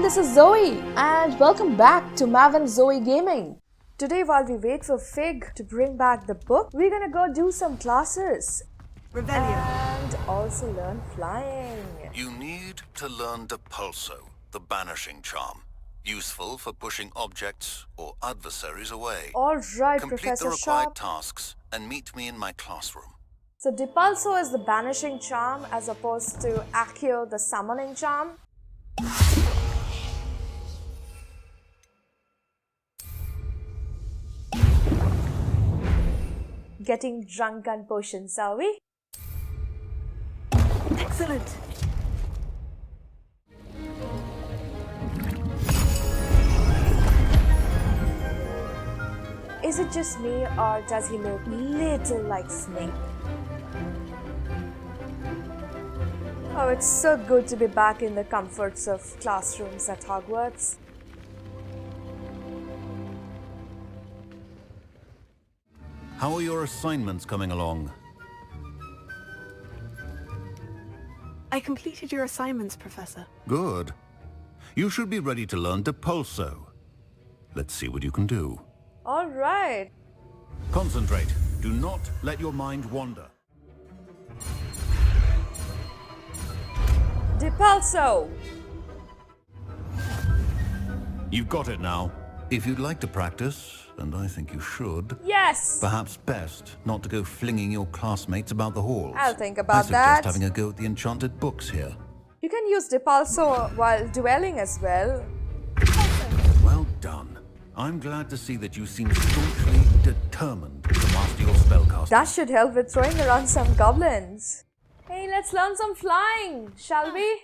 This is Zoe and welcome back to Mav and Zoe Gaming. Today while we wait for Fig to bring back the book, we're gonna go do some classes. Revelio. And also learn flying. You need to learn Depulso, the banishing charm. Useful for pushing objects or adversaries away. Alright, Complete Professor the required Sharp. tasks and meet me in my classroom. So Depulso is the banishing charm as opposed to Accio, the summoning charm. Getting drunk on potions, are we? Excellent. Is it just me or does he look little like Snape? Oh, it's so good to be back in the comforts of classrooms at Hogwarts. How are your assignments coming along? I completed your assignments, Professor. Good. You should be ready to learn Depulso. Let's see what you can do. Alright. Concentrate. Do not let your mind wander. Depulso! You've got it now. If you'd like to practice, and I think you should, Yes! perhaps best not to go flinging your classmates about the halls. I'll think about I that. suggest having a go at the enchanted books here. You can use Depulso while dueling as well. Well done. I'm glad to see that you seem staunchly determined to master your spellcasting. That should help with throwing around some goblins. Hey, let's learn some flying, shall we?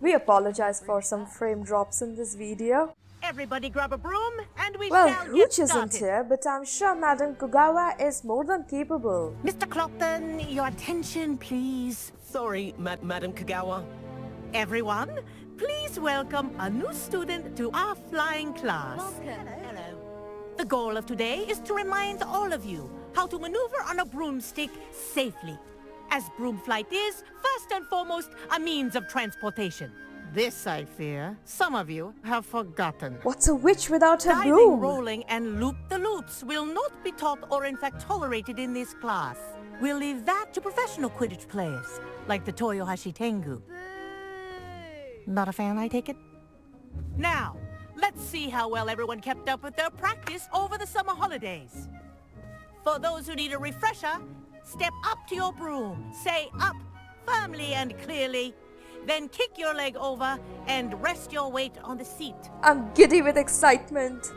We apologize for some frame drops in this video. Everybody grab a broom and we Well, shall get Hooch isn't started. here, but I'm sure Madam Kugawa is more than capable. Mr. Clopton, your attention, please. Sorry, Madam Kagawa. Everyone, please welcome a new student to our flying class. Hello. The goal of today is to remind all of you how to maneuver on a broomstick safely, as broom flight is, first and foremost, a means of transportation. This, I fear, some of you have forgotten. What's a witch without her Diving, broom? rolling, and loop-the-loops will not be taught or in fact tolerated in this class. We'll leave that to professional Quidditch players, like the Toyohashi Tengu. Not a fan, I take it? Now, let's see how well everyone kept up with their practice over the summer holidays. For those who need a refresher, step up to your broom, say up firmly and clearly, then kick your leg over and rest your weight on the seat. I'm giddy with excitement.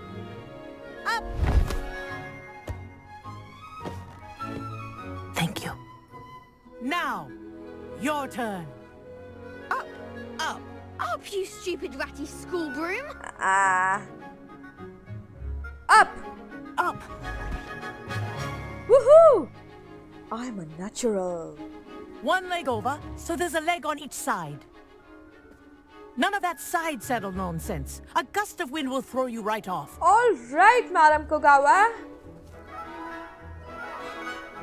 Up! Thank you. Now, your turn. Up, Up. up, you stupid ratty school broom! Up! Up. Woohoo! I'm a natural. One leg over, so there's a leg on each side. None of that side saddle nonsense. A gust of wind will throw you right off. Alright, Madam Kogawa.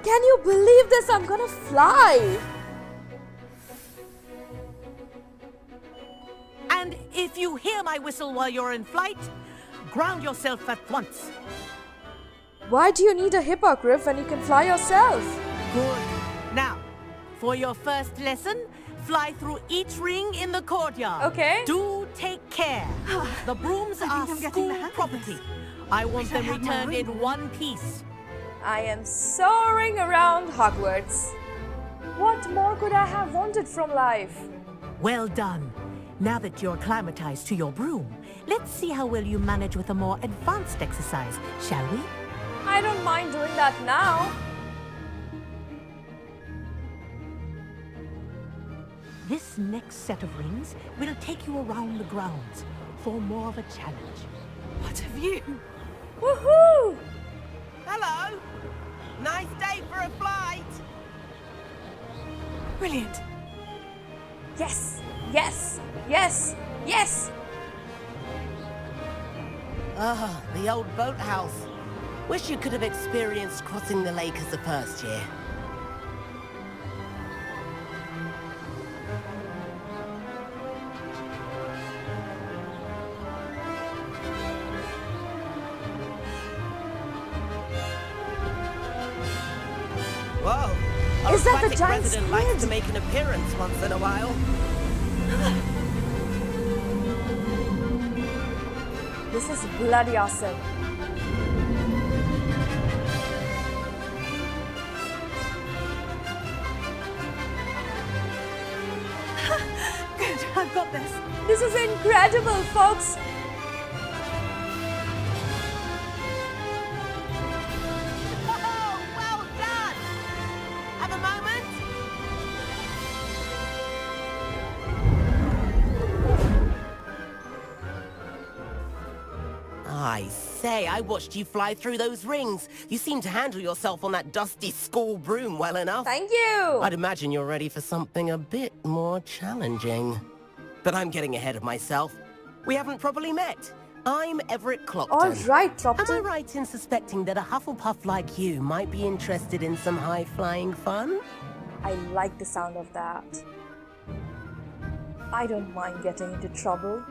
Can you believe this? I'm gonna fly. And if you hear my whistle while you're in flight, ground yourself at once. Why do you need a hippogriff when you can fly yourself? Good. Now, For your first lesson, fly through each ring in the courtyard. Okay. Do take care. The brooms are I'm getting the school hang of property. this. I want them I had my returned ring. in one piece. I am soaring around Hogwarts. What more could I have wanted from life? Well done. Now that you're acclimatized to your broom, let's see how well you manage with a more advanced exercise, shall we? I don't mind doing that now. This next set of rings will take you around the grounds for more of a challenge. What have you? Woohoo! Hello. Nice day for a flight. Brilliant. Yes, yes, yes, yes! Ah, the old boathouse. Wish you could have experienced crossing the lake as a first year. Whoa. Our Is that the aquatic giant resident likes to squid? make an appearance once in a while. This is bloody awesome. Good, I've got this. This is incredible, folks! Oh, well done! Have a moment? I say, I watched you fly through those rings. You seem to handle yourself on that dusty school broom well enough. Thank you! I'd imagine you're ready for something a bit more challenging. But I'm getting ahead of myself. We haven't properly met. I'm Everett Clopton. All right, Am I Clopton. right in suspecting that a Hufflepuff like you might be interested in some high-flying fun? I like the sound of that. I don't mind getting into trouble.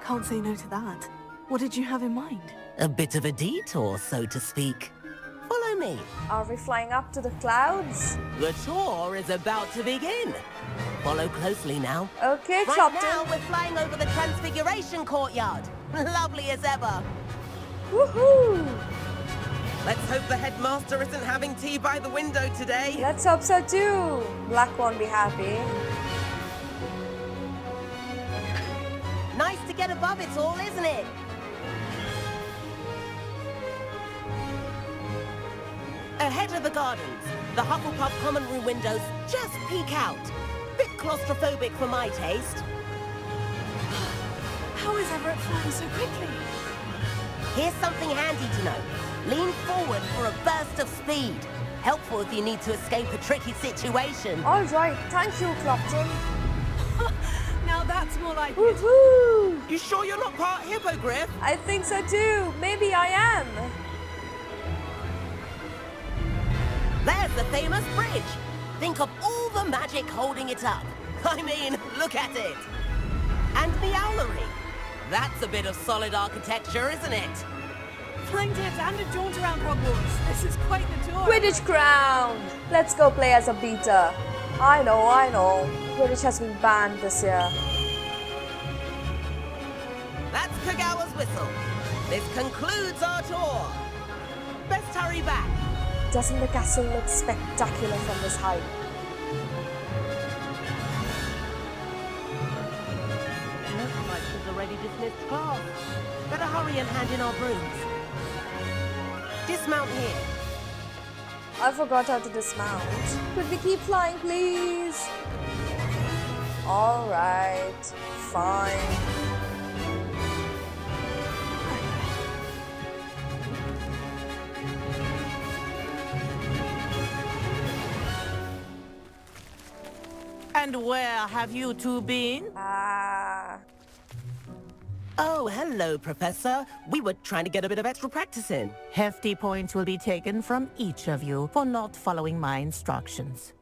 Can't say no to that. What did you have in mind? A bit of a detour, so to speak. Follow me. Are we flying up to the clouds? The tour is about to begin. Follow closely now. Okay, Right Clopton. now, we're flying over the Transfiguration Courtyard. Lovely as ever. Woohoo! Let's hope the headmaster isn't having tea by the window today. Let's hope so too. Black won't be happy. Nice to get above it all, isn't it? Ahead of the gardens, the Hufflepuff common room windows just peek out. Bit claustrophobic for my taste. How is Everett flying so quickly? Here's something handy to know. Lean forward for a burst of speed. Helpful if you need to escape a tricky situation. All right, thank you, Clopton. Now that's more like it. Woohoo! You sure you're not part hippogriff? I think so too. Maybe I am. There's the famous bridge. Think of all the magic holding it up. I mean, look at it. And the owlery. That's a bit of solid architecture, isn't it? Flying tips and a jaunt around Hogwarts. This is quite the tour. Quidditch crown. Let's go play as a beater. I know. Quidditch has been banned this year. That's Kagawa's whistle. This concludes our tour. Best hurry back. Doesn't the castle look spectacular from this height? Looks like she's already dismissed class. Better hurry and hand in our brooms. Dismount here. I forgot how to dismount. Could we keep flying, please? All right, fine. And where have you two been? Oh, hello, Professor. We were trying to get a bit of extra practice in. Hefty points will be taken from each of you for not following my instructions.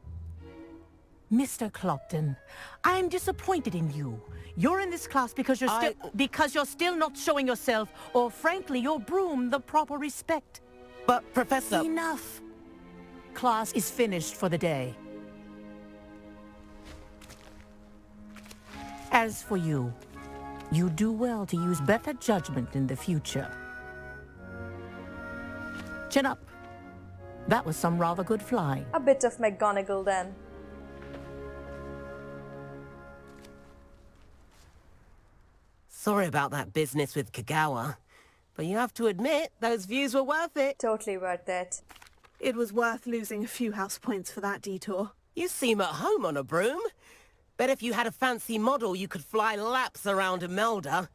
Mr. Clopton, I'm disappointed in you. You're in this class because you're still not showing yourself, or frankly, your broom, the proper respect. But, Professor... Enough. Class is finished for the day. As for you, you do well to use better judgment in the future. Chin up. That was some rather good flying. A bit of McGonagall then. Sorry about that business with Kagawa, but you have to admit, those views were worth it. Totally worth it. It was worth losing a few house points for that detour. You seem at home on a broom. Bet if you had a fancy model, you could fly laps around Imelda.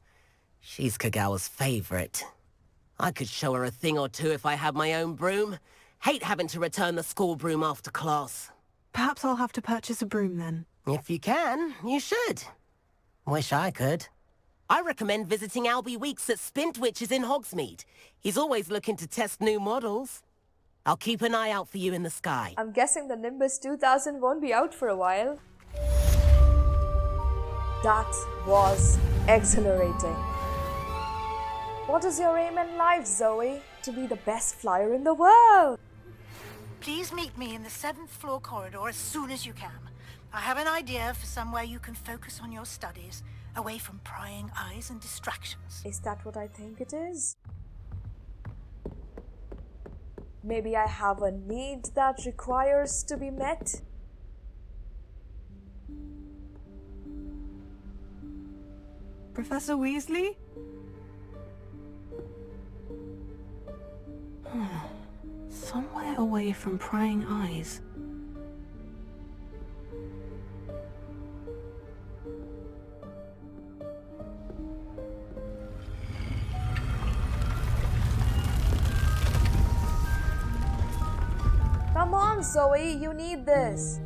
She's Kagawa's favorite. I could show her a thing or two if I had my own broom. Hate having to return the school broom after class. Perhaps I'll have to purchase a broom then. If you can, you should. Wish I could. I recommend visiting Albie Weeks at Spintwitches in Hogsmeade. He's always looking to test new models. I'll keep an eye out for you in the sky. I'm guessing the Nimbus 2000 won't be out for a while. That was exhilarating. What is your aim in life, Zoe? To be the best flyer in the world. Please meet me in the 7th floor corridor as soon as you can. I have an idea for somewhere you can focus on your studies, away from prying eyes and distractions. Is that what I think it is? Maybe I have a need that requires to be met? Professor Weasley? Somewhere away from prying eyes. Come on, Zoe, you need this.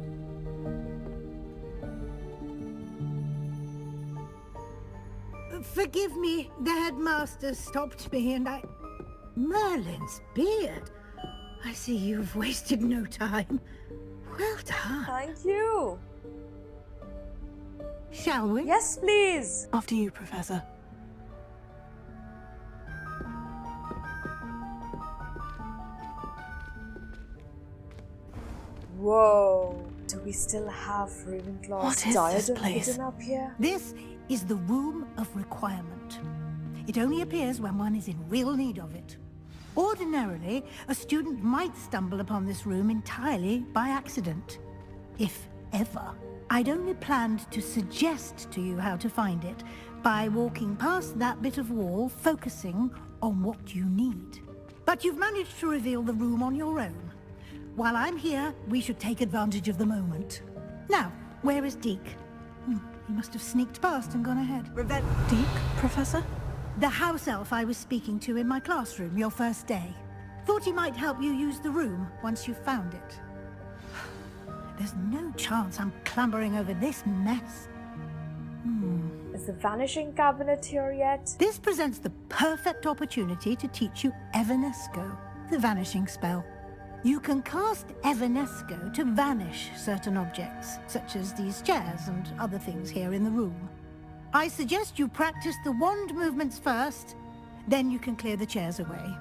Forgive me, the headmaster stopped me and I... Merlin's beard. I see you've wasted no time. Well done. Thank you. Shall we? Yes, please. After you, Professor. Whoa. Do we still have Ravenclaw's What is this diadem place? hidden up here? This is the Room of Requirement. It only appears when one is in real need of it. Ordinarily, a student might stumble upon this room entirely by accident. If ever. I'd only planned to suggest to you how to find it by walking past that bit of wall, focusing on what you need. But you've managed to reveal the room on your own. While I'm here, we should take advantage of the moment. Now, where is Deke? He must have sneaked past and gone ahead. Deke, Professor? The house elf I was speaking to in my classroom your first day. Thought he might help you use the room once you've found it. There's no chance I'm clambering over this mess. Is the vanishing cabinet here yet? This presents the perfect opportunity to teach you Evanesco, the vanishing spell. You can cast Evanesco to vanish certain objects, such as these chairs and other things here in the room. I suggest you practice the wand movements first, then you can clear the chairs away.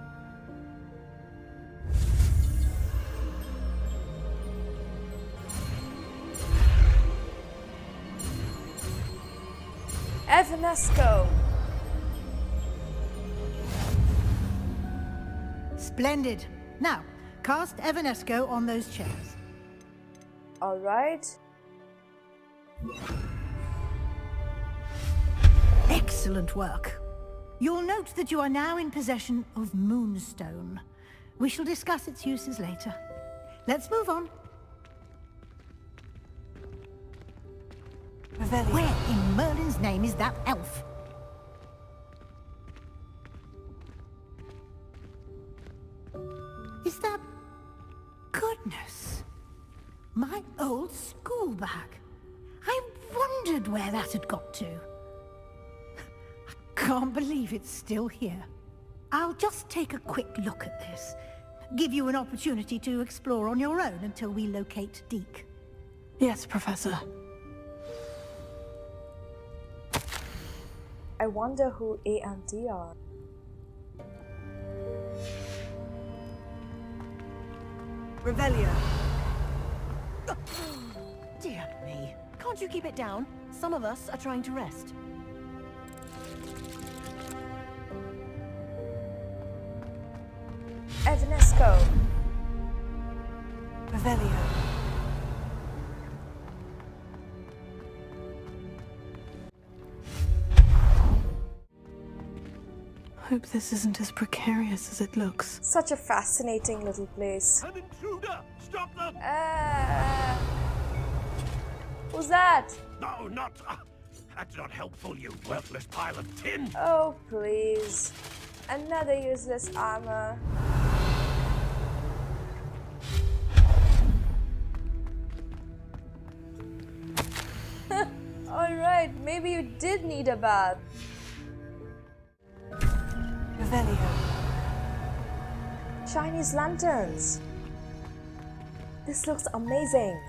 Evanesco. Splendid. Now, cast Evanesco on those chairs. Alright. Excellent work. You'll note that you are now in possession of Moonstone. We shall discuss its uses later. Let's move on. Where in Merlin's name is that elf? Is that... Goodness. My old school bag. I wondered where that had got to. I can't believe it's still here. I'll just take a quick look at this. Give you an opportunity to explore on your own until we locate Deke. Yes, Professor. I wonder who A and D are. Revelio. Dear me. Can't you keep it down? Some of us are trying to rest. Evanesco. Revelio. Hope this isn't as precarious as it looks. Such a fascinating little place. An intruder! Stop them! Who's that? No, not... that's not helpful, you worthless pile of tin! Oh, please. Another useless armor. Alright, maybe you did need a bath. Revelio. Chinese lanterns. This looks amazing.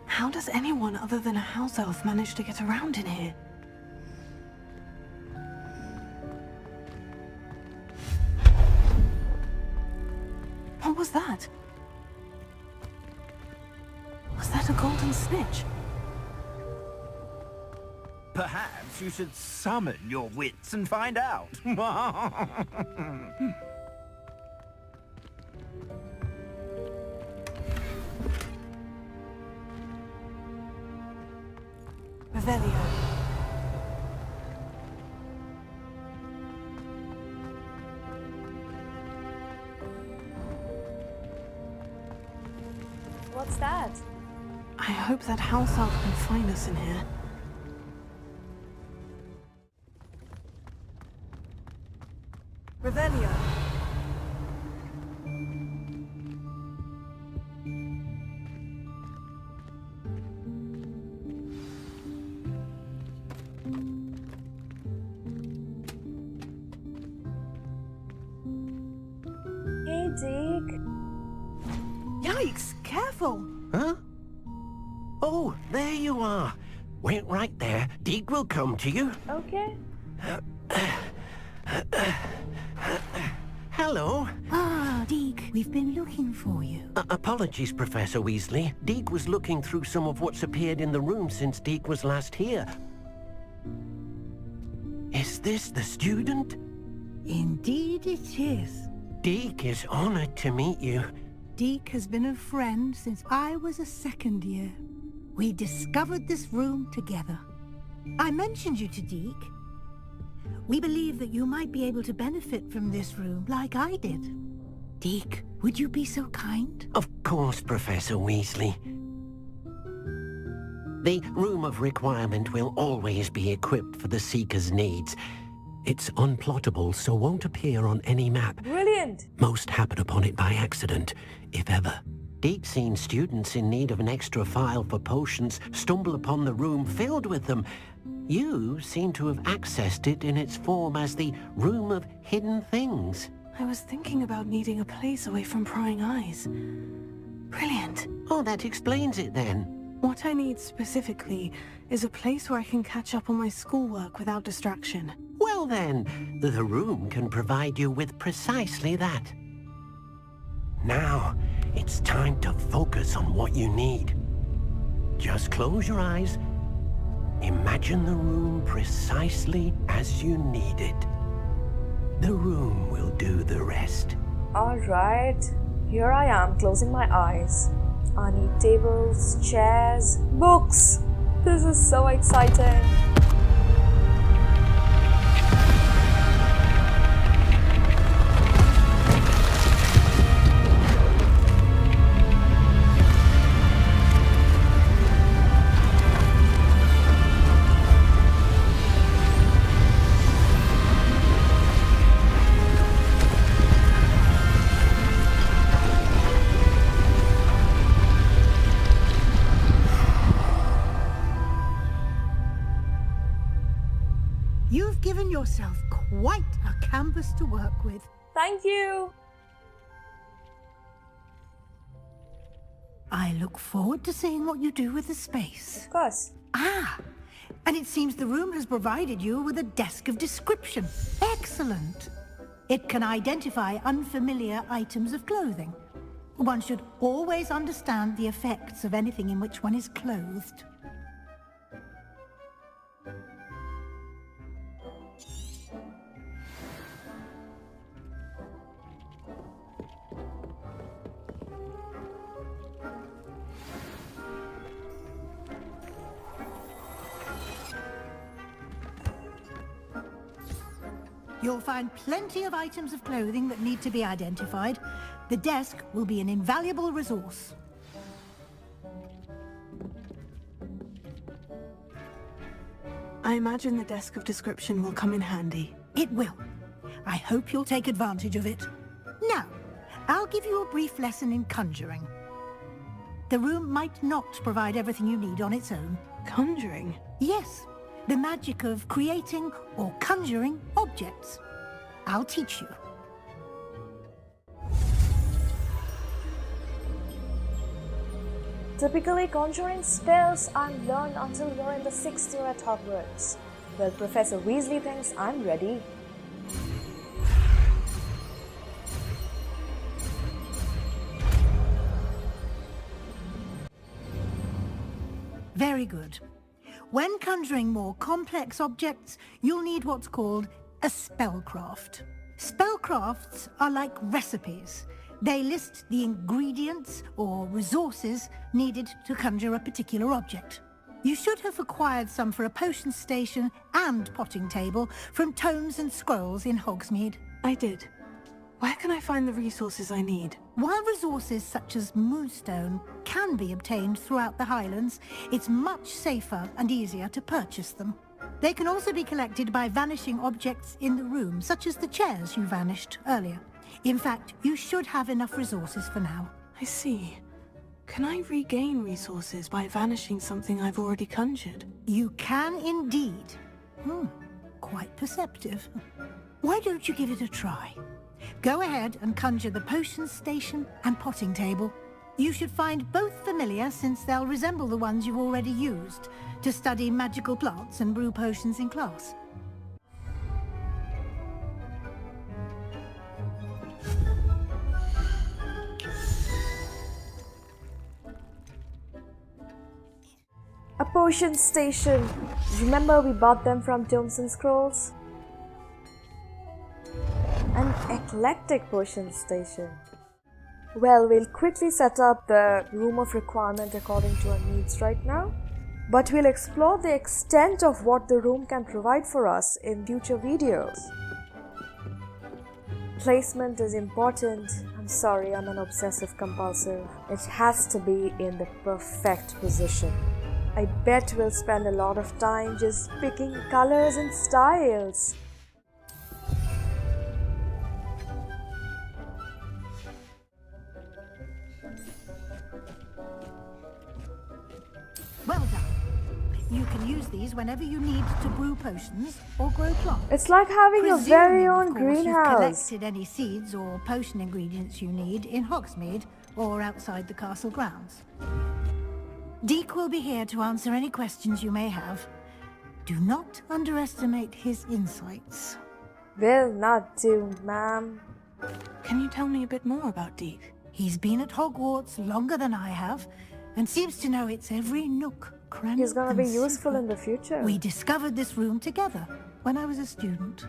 How does anyone other than a house elf manage to get around in here? What was that? Was that a golden snitch? Perhaps you should summon your wits and find out. Revelio. What's that? I hope that house elf can find us in here. Revelio. Hey, Deke. Yikes! Careful! Huh? Oh, there you are. Wait right there. Deke will come to you. Okay. Hello. Ah, Deke, we've been looking for you. Apologies, Professor Weasley. Deke was looking through some of what's appeared in the room since Deke was last here. Is this the student? Indeed it is. Deke is honored to meet you. Deke has been a friend since I was a second year. We discovered this room together. I mentioned you to Deke. We believe that you might be able to benefit from this room like I did. Deke, would you be so kind? Of course, Professor Weasley. The Room of Requirement will always be equipped for the Seeker's needs. It's unplottable, so won't appear on any map. Brilliant. Most happen upon it by accident, if ever. Deke's seen students in need of an extra file for potions stumble upon the room filled with them. You seem to have accessed it in its form as the Room of Hidden Things. I was thinking about needing a place away from prying eyes. Brilliant. Oh, that explains it then. What I need specifically is a place where I can catch up on my schoolwork without distraction. Well then, the room can provide you with precisely that. Now, it's time to focus on what you need. Just close your eyes. Imagine the room precisely as you need it. The room will do the rest. Alright. Here I am, closing my eyes. I need tables, chairs, books. This is so exciting. You've given yourself quite a canvas to work with. Thank you. I look forward to seeing what you do with the space. Of course. Ah, and it seems the room has provided you with a desk of description. Excellent. It can identify unfamiliar items of clothing. One should always understand the effects of anything in which one is clothed. You'll find plenty of items of clothing that need to be identified. The desk will be an invaluable resource. I imagine the desk of description will come in handy. It will. I hope you'll take advantage of it. Now, I'll give you a brief lesson in conjuring. The room might not provide everything you need on its own. Conjuring? Yes, the magic of creating or conjuring objects. I'll teach you. Typically, conjuring spells aren't learned until you're in the 6th year at Hogwarts. Well, Professor Weasley thinks I'm ready. Very good. When conjuring more complex objects, you'll need what's called a spellcraft. Spellcrafts are like recipes. They list the ingredients or resources needed to conjure a particular object. You should have acquired some for a potion station and potting table from tomes and scrolls in Hogsmeade. I did. Where can I find the resources I need? While resources such as moonstone can be obtained throughout the Highlands, it's much safer and easier to purchase them. They can also be collected by vanishing objects in the room, such as the chairs you vanished earlier. In fact, you should have enough resources for now. I see. Can I regain resources by vanishing something I've already conjured? You can indeed. Quite perceptive. Why don't you give it a try? Go ahead and conjure the potion station and potting table. You should find both familiar, since they'll resemble the ones you've already used to study magical plants and brew potions in class. A potion station. Remember we bought them from Tomes and Scrolls? An eclectic potion station. Well, we'll quickly set up the room of requirement according to our needs right now. But we'll explore the extent of what the room can provide for us in future videos. Placement is important. I'm sorry, I'm an obsessive compulsive. It has to be in the perfect position. I bet we'll spend a lot of time just picking colors and styles. Well done. You can use these whenever you need to brew potions or grow plants. It's like having your very Presuming, own of course, greenhouse. You've collected any seeds or potion ingredients you need in Hogsmeade or outside the castle grounds. Deek will be here to answer any questions you may have. Do not underestimate his insights. Will not do, ma'am. Can you tell me a bit more about Deek? He's been at Hogwarts longer than I have, and seems to know its every nook, cranny, He's gonna be and useful secret. in the future. We discovered this room together when I was a student.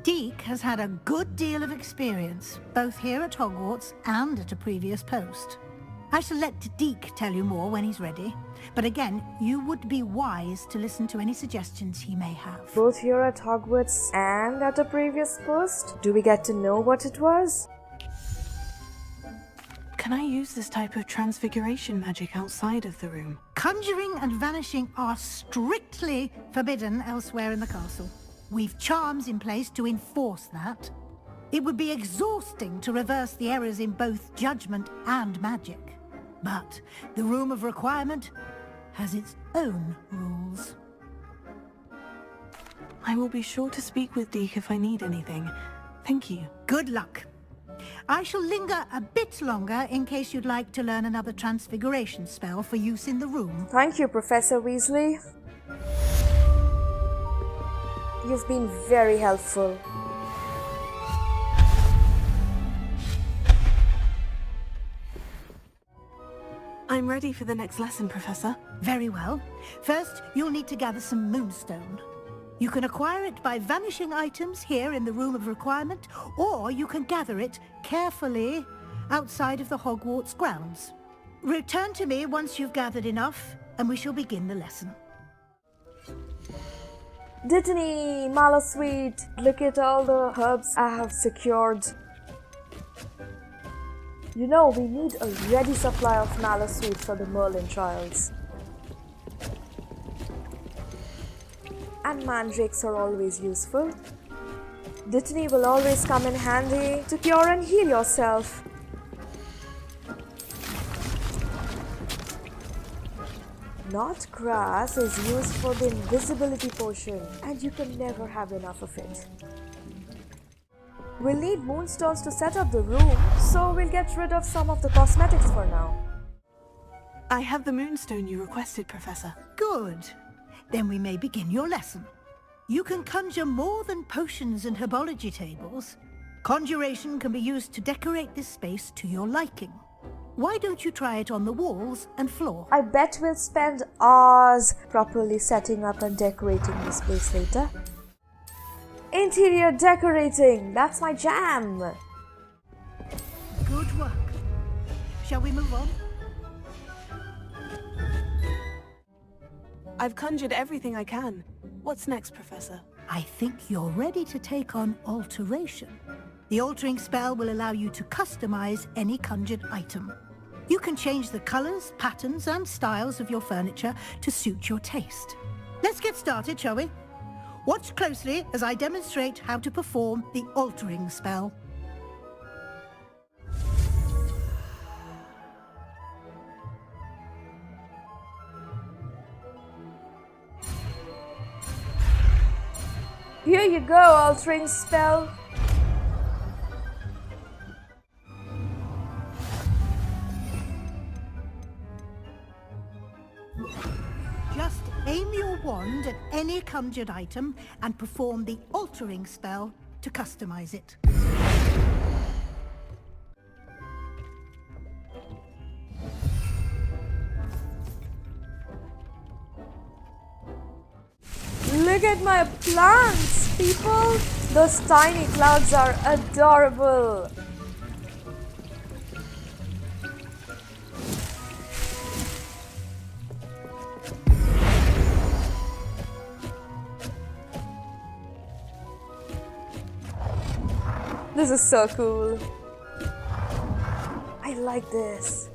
Deek has had a good deal of experience, both here at Hogwarts and at a previous post. I shall let Deek tell you more when he's ready, but again, you would be wise to listen to any suggestions he may have. Both here at Hogwarts and at a previous post? Do we get to know what it was? Can I use this type of transfiguration magic outside of the room? Conjuring and vanishing are strictly forbidden elsewhere in the castle. We've charms in place to enforce that. It would be exhausting to reverse the errors in both judgment and magic. But the Room of Requirement has its own rules. I will be sure to speak with Deek if I need anything. Thank you. Good luck. I shall linger a bit longer in case you'd like to learn another transfiguration spell for use in the room. Thank you, Professor Weasley. You've been very helpful. I'm ready for the next lesson, Professor. Very well. First, you'll need to gather some moonstone. You can acquire it by vanishing items here in the Room of Requirement, or you can gather it carefully outside of the Hogwarts grounds. Return to me once you've gathered enough, and we shall begin the lesson. Dittany, Mallow-sweet, look at all the herbs I have secured. You know, we need a ready supply of Mallow-sweet for the Merlin trials. And mandrakes are always useful. Dittany will always come in handy to cure and heal yourself. Knot grass is used for the invisibility potion, and you can never have enough of it. We'll need moonstones to set up the room, so we'll get rid of some of the cosmetics for now. I have the moonstone you requested, Professor. Good. Then we may begin your lesson. You can conjure more than potions and herbology tables. Conjuration can be used to decorate this space to your liking. Why don't you try it on the walls and floor? I bet we'll spend hours properly setting up and decorating this space later. Interior decorating, that's my jam. Good work. Shall we move on? I've conjured everything I can. What's next, Professor? I think you're ready to take on alteration. The altering spell will allow you to customize any conjured item. You can change the colors, patterns, and styles of your furniture to suit your taste. Let's get started, shall we? Watch closely as I demonstrate how to perform the altering spell. Here you go, altering spell. Just aim your wand at any conjured item and perform the altering spell to customize it. Look at my plants, people! Those tiny clouds are adorable! This is so cool. I like this.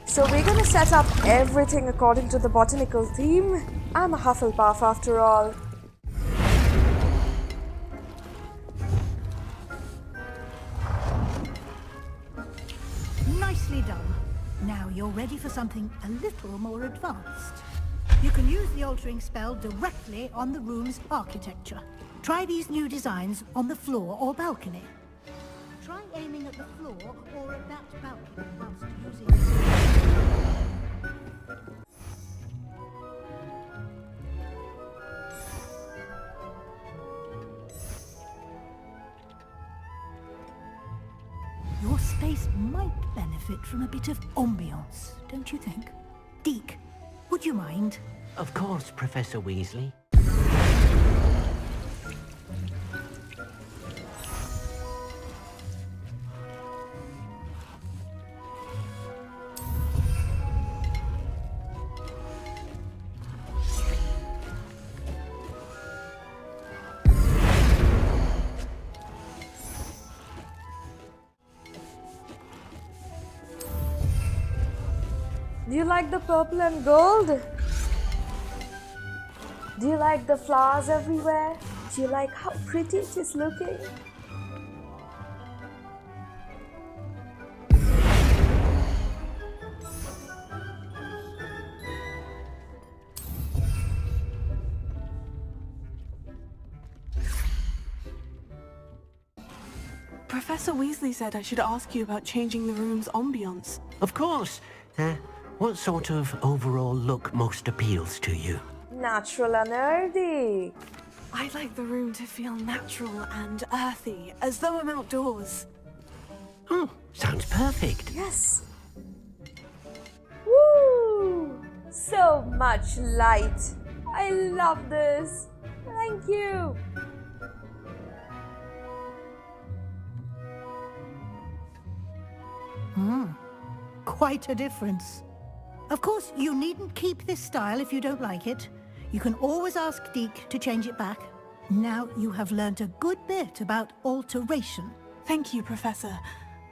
So we're gonna set up everything according to the botanical theme. I'm a Hufflepuff after all. Nicely done. Now you're ready for something a little more advanced. You can use the altering spell directly on the room's architecture. Try these new designs on the floor or balcony. Try aiming at the floor or at that balcony whilst using Your space might benefit from a bit of ambiance, don't you think? Deke, would you mind? Of course, Professor Weasley. Do you like the purple and gold? Do you like the flowers everywhere? Do you like how pretty it is looking? Professor Weasley said I should ask you about changing the room's ambiance. Of course. What sort of overall look most appeals to you? Natural and earthy. I'd like the room to feel natural and earthy, as though I'm outdoors. Oh, sounds perfect. Yes. Woo! So much light. I love this. Thank you. Quite a difference. Of course, you needn't keep this style if you don't like it. You can always ask Deke to change it back. Now you have learned a good bit about alteration. Thank you, Professor.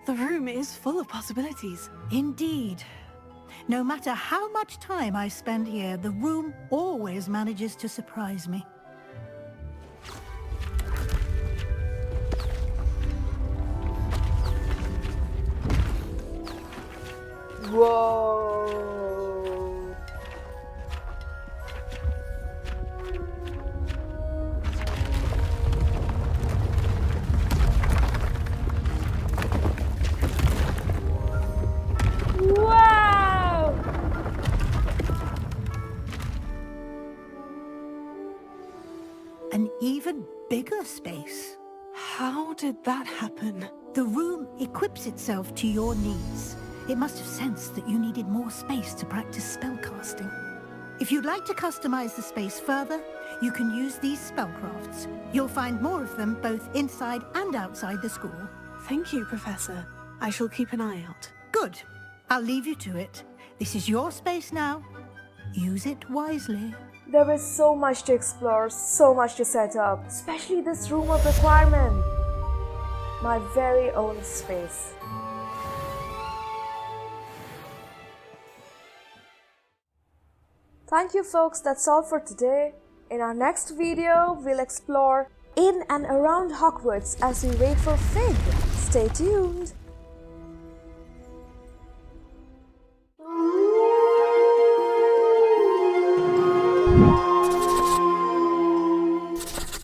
The room is full of possibilities. Indeed. No matter how much time I spend here, the room always manages to surprise me. Whoa! Wow! An even bigger space. How did that happen? The room equips itself to your needs. It must have sensed that you needed more space to practice spellcasting. If you'd like to customize the space further, you can use these spellcrafts. You'll find more of them both inside and outside the school. Thank you, Professor. I shall keep an eye out. Good. I'll leave you to it. This is your space now. Use it wisely. There is so much to explore, so much to set up, especially this room of requirement. My very own space. Thank you folks, that's all for today. In our next video, we'll explore in and around Hogwarts as we wait for Fig. Stay tuned!